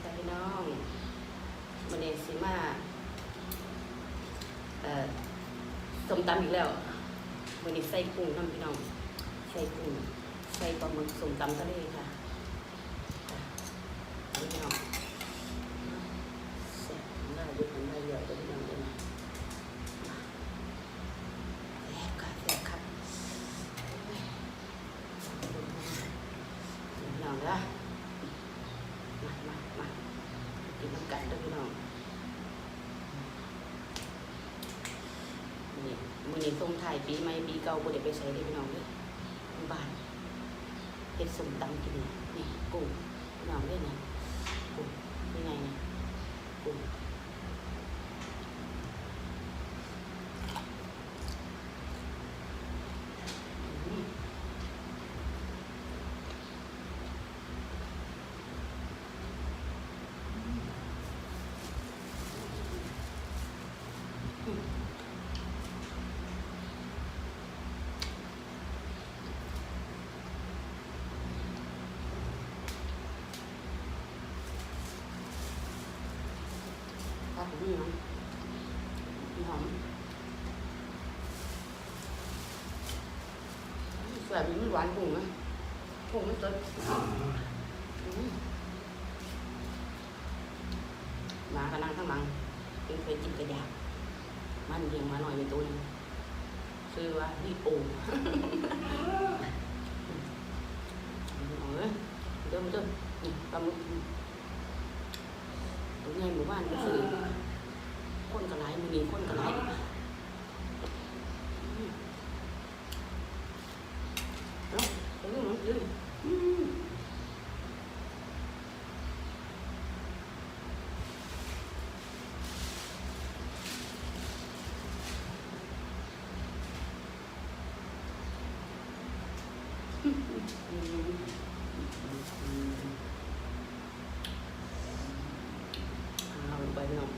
ค่ะพี่น้องวันนี้สิมาส้มตำอีกแล้ววันนี้ใส่กุ้งน้ำพี่น้องใส่กุ้งใส่ปลาหมึกส้มตำทะเลค่ะพี่น้องแซ่บน่าดูมันน่าเยอะเลยพี่น้องเลยนะแซ่บค่ะแซ่บครับพี่น้องนะมากินน้ำกันด้วยพี่น้องมื้อนี้ส่งท้ายปีใหม่ปีเก่าบ่ได้ไปใช้เลยพี่น้องเลยบ้านเฮ็ดส้มตำกินนี่กุ้งพี่น้องเลยนะกุ้งยังไงนะกุ้งนี่นะหอมแซ่บมันหวานกุ้งนะกุ้งมันสดหมากระนังทั้งมังเป็นเคยกินกระยามันเลี้ยงมาหน่อยเป็นตัวนึงชื่อว่าลิโอเดิมนี่ปลาหมึกตัวใหญ่หมู่บ้านก็คือคนกระไรมือนี้คนกระไรเนาะเรื่องมันดื้อเอาไปเนาะ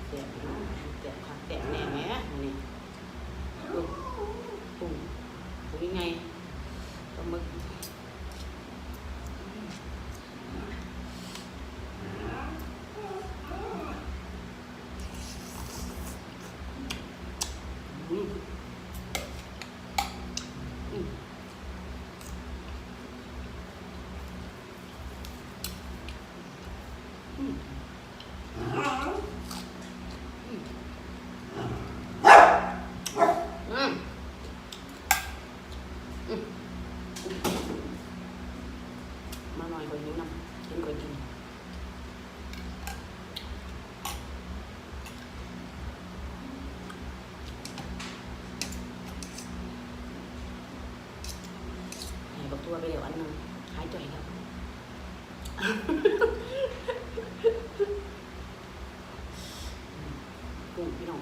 แกะผักแกะแหน่แหมนี่กุ้งยังไงปลาหมึกมาหน่อยก็หิวน้ำกินก็กินให้บักตัวไปเดี๋ยวอันนึงหายใจแล้วกุ้งพี่น้อง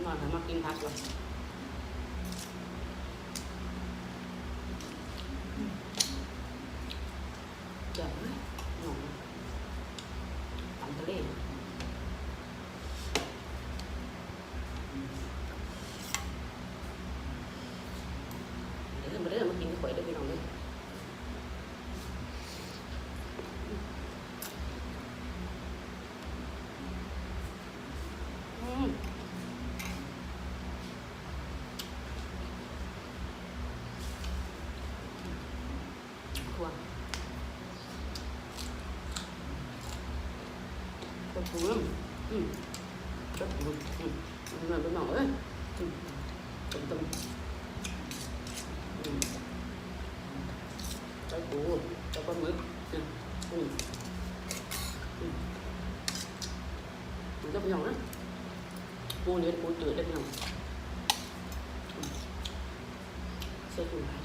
นอนมากินผักเลยเจ๋งเลยหนุ่มตำทะเลเดี๋ยวมากินก๋วยด้วยพี่น้องเลยกระปูกระปูมันเป็นหน่อเลยต้มกระปูกระปลาหมึกมันจะเป็นหน่อนะปูเนี่ยปูจืดได้เป็นหน่อใส่กุ้ง